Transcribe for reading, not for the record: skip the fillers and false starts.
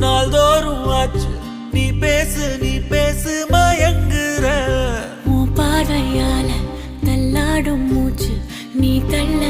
நாள்தோறும் ஆச்சு நீ பேசு மயங்குற உன் பார்வையால தள்ளாடும் மூச்சு நீ தள்ள